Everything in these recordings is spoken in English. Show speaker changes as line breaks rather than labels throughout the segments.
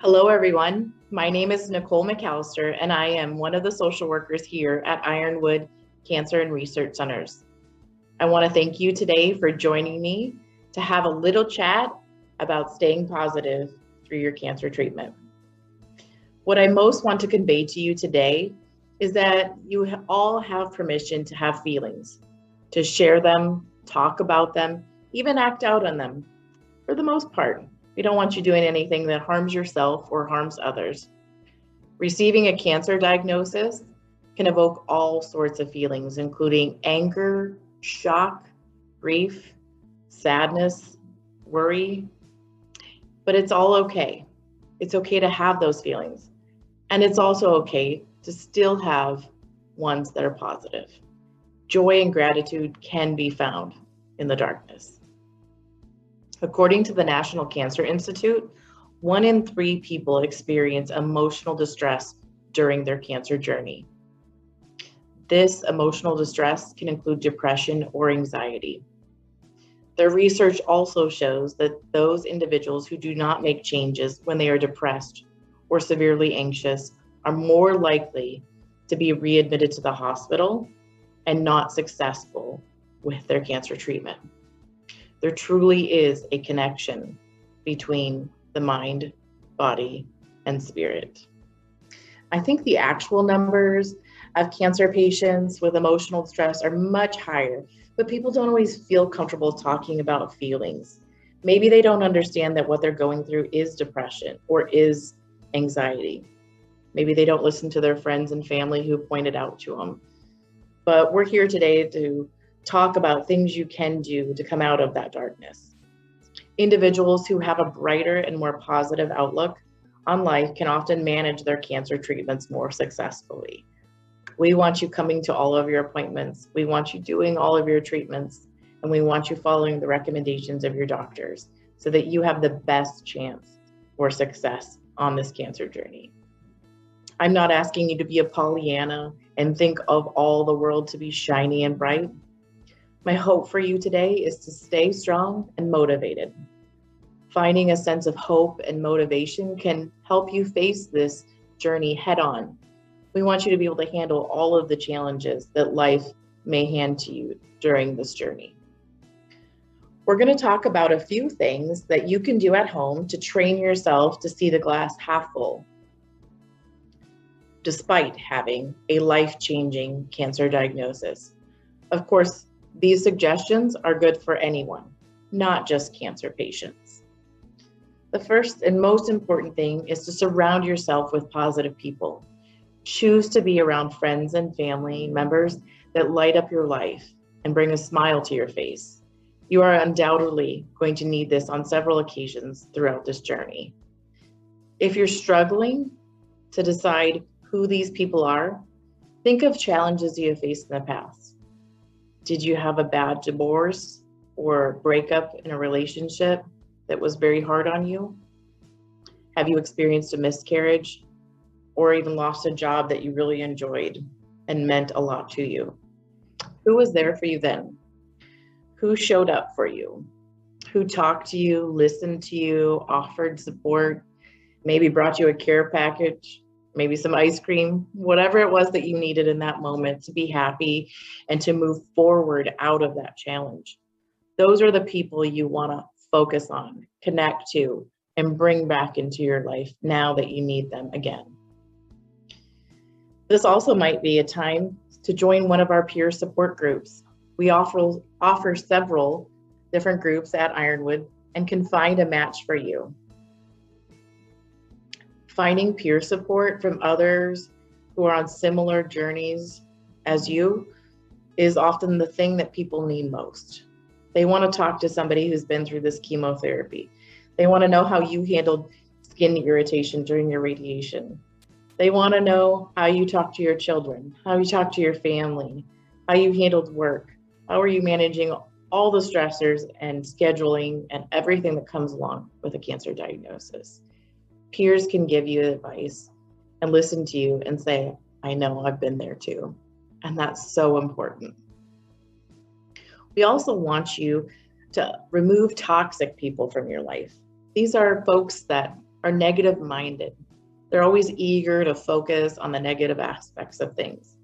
Hello, everyone. My name is Nicole McCallister, and I am one of the social workers here at Ironwood Cancer and Research Centers. I want to thank you today for joining me to have a little chat about staying positive through your cancer treatment. What I most want to convey to you today is that you all have permission to have feelings, to share them, talk about them, even act out on them. For the most part, we don't want you doing anything that harms yourself or harms others. Receiving a cancer diagnosis can evoke all sorts of feelings, including anger, shock, grief, sadness, worry. But it's all okay. It's okay to have those feelings. And it's also okay to still have ones that are positive. Joy and gratitude can be found in the darkness. According to the National Cancer Institute, 1 in 3 people experience emotional distress during their cancer journey. This emotional distress can include depression or anxiety. Their research also shows that those individuals who do not make changes when they are depressed or severely anxious are more likely to be readmitted to the hospital and not successful with their cancer treatment. There truly is a connection between the mind, body, and spirit. I think the actual numbers of cancer patients with emotional stress are much higher, but people don't always feel comfortable talking about feelings. Maybe they don't understand that what they're going through is depression or is anxiety. Maybe they don't listen to their friends and family who point it out to them. But we're here today to talk about things you can do to come out of that darkness. Individuals who have a brighter and more positive outlook on life can often manage their cancer treatments more successfully. We want you coming to all of your appointments. We want you doing all of your treatments, and we want you following the recommendations of your doctors so that you have the best chance for success on this cancer journey. I'm not asking you to be a Pollyanna and think of all the world to be shiny and bright. My hope for you today is to stay strong and motivated. Finding a sense of hope and motivation can help you face this journey head on. We want you to be able to handle all of the challenges that life may hand to you during this journey. We're going to talk about a few things that you can do at home to train yourself to see the glass half full, despite having a life-changing cancer diagnosis. Of course, these suggestions are good for anyone, not just cancer patients. The first and most important thing is to surround yourself with positive people. Choose to be around friends and family members that light up your life and bring a smile to your face. You are undoubtedly going to need this on several occasions throughout this journey. If you're struggling to decide who these people are, think of challenges you have faced in the past. Did you have a bad divorce or breakup in a relationship that was very hard on you? Have you experienced a miscarriage or even lost a job that you really enjoyed and meant a lot to you? Who was there for you then? Who showed up for you? Who talked to you, listened to you, offered support, maybe brought you a care package? Maybe some ice cream, whatever it was that you needed in that moment to be happy and to move forward out of that challenge. Those are the people you want to focus on, connect to, and bring back into your life now that you need them again. This also might be a time to join one of our peer support groups. We offer several different groups at Ironwood and can find a match for you. Finding peer support from others who are on similar journeys as you is often the thing that people need most. They want to talk to somebody who's been through this chemotherapy. They want to know how you handled skin irritation during your radiation. They want to know how you talk to your children, how you talk to your family, how you handled work, how are you managing all the stressors and scheduling and everything that comes along with a cancer diagnosis. Peers can give you advice and listen to you and say, I know, I've been there too. And that's so important. We also want you to remove toxic people from your life. These are folks that are negative minded. They're always eager to focus on the negative aspects of things.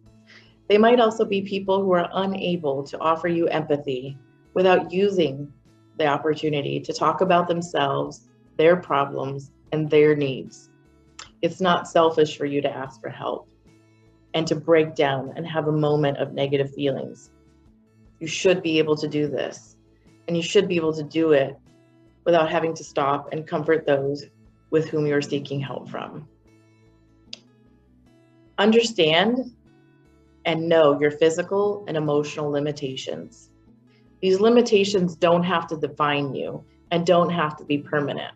They might also be people who are unable to offer you empathy without using the opportunity to talk about themselves, their problems, and their needs. It's not selfish for you to ask for help and to break down and have a moment of negative feelings. You should be able to do this, and you should be able to do it without having to stop and comfort those with whom you're seeking help from. Understand and know your physical and emotional limitations. These limitations don't have to define you and don't have to be permanent.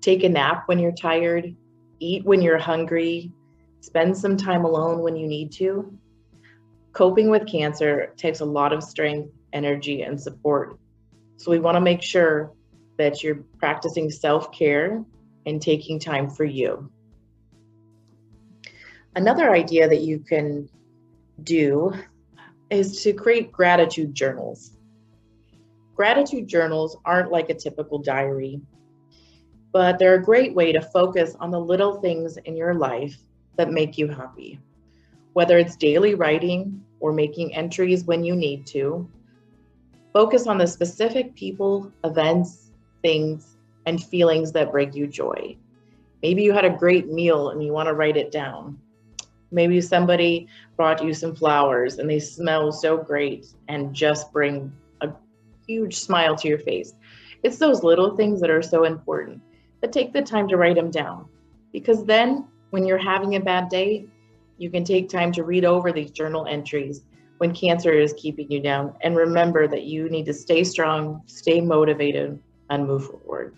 Take a nap when you're tired, eat when you're hungry, spend some time alone when you need to. Coping with cancer takes a lot of strength, energy, and support. So we want to make sure that you're practicing self-care and taking time for you. Another idea that you can do is to create gratitude journals. Gratitude journals aren't like a typical diary, but they're a great way to focus on the little things in your life that make you happy. Whether it's daily writing or making entries when you need to, focus on the specific people, events, things, and feelings that bring you joy. Maybe you had a great meal and you want to write it down. Maybe somebody brought you some flowers and they smell so great and just bring a huge smile to your face. It's those little things that are so important, but take the time to write them down, because then when you're having a bad day, you can take time to read over these journal entries when cancer is keeping you down, and remember that you need to stay strong, stay motivated, and move forward.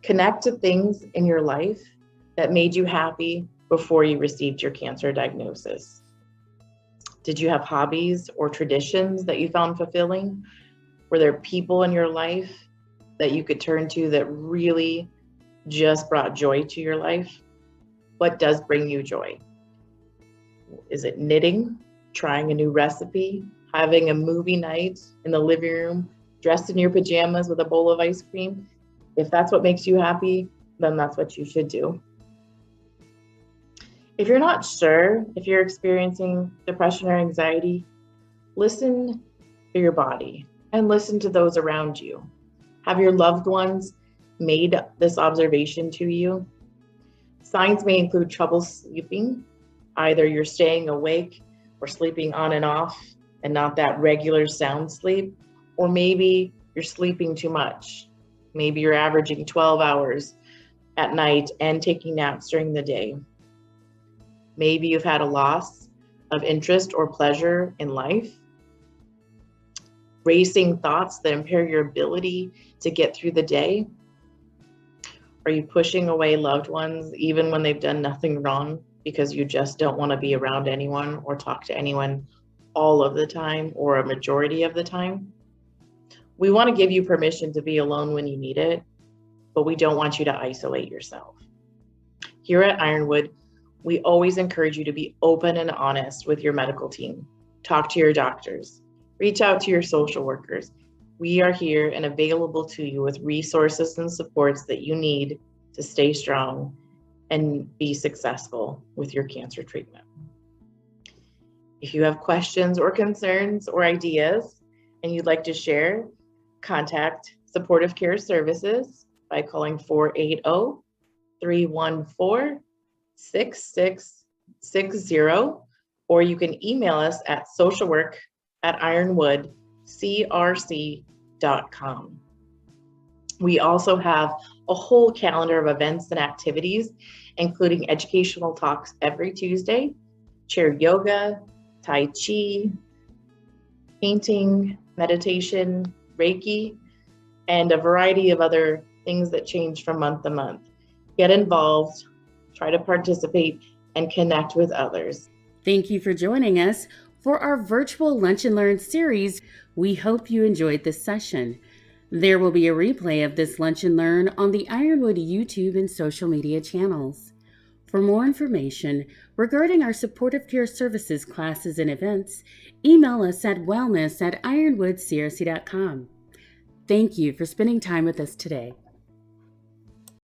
Connect to things in your life that made you happy before you received your cancer diagnosis. Did you have hobbies or traditions that you found fulfilling? Were there people in your life that you could turn to that really just brought joy to your life? What does bring you joy? Is it knitting, trying a new recipe, having a movie night in the living room, dressed in your pajamas with a bowl of ice cream? If that's what makes you happy, then that's what you should do. If you're not sure if you're experiencing depression or anxiety, listen to your body and listen to those around you. Have your loved ones made this observation to you? Signs may include trouble sleeping. Either you're staying awake or sleeping on and off and not that regular sound sleep, or maybe you're sleeping too much. Maybe you're averaging 12 hours at night and taking naps during the day. Maybe you've had a loss of interest or pleasure in life. Racing thoughts that impair your ability to get through the day. Are you pushing away loved ones even when they've done nothing wrong because you just don't want to be around anyone or talk to anyone all of the time or a majority of the time? We want to give you permission to be alone when you need it, but we don't want you to isolate yourself. Here at Ironwood, we always encourage you to be open and honest with your medical team. Talk to your doctors. Reach out to your social workers. We are here and available to you with resources and supports that you need to stay strong and be successful with your cancer treatment. If you have questions or concerns or ideas and you'd like to share, contact Supportive Care Services by calling 480-314-6660, or you can email us at socialwork@ironwoodcrc.com. We also have a whole calendar of events and activities, including educational talks every Tuesday, chair yoga, Tai Chi, painting, meditation, Reiki, and a variety of other things that change from month to month. Get involved, try to participate, and connect with others.
Thank you for joining us for our virtual Lunch and Learn series. We hope you enjoyed this session. There will be a replay of this Lunch and Learn on the Ironwood YouTube and social media channels. For more information regarding our supportive care services classes and events, email us at wellness@ironwoodcrc.com. Thank you for spending time with us today.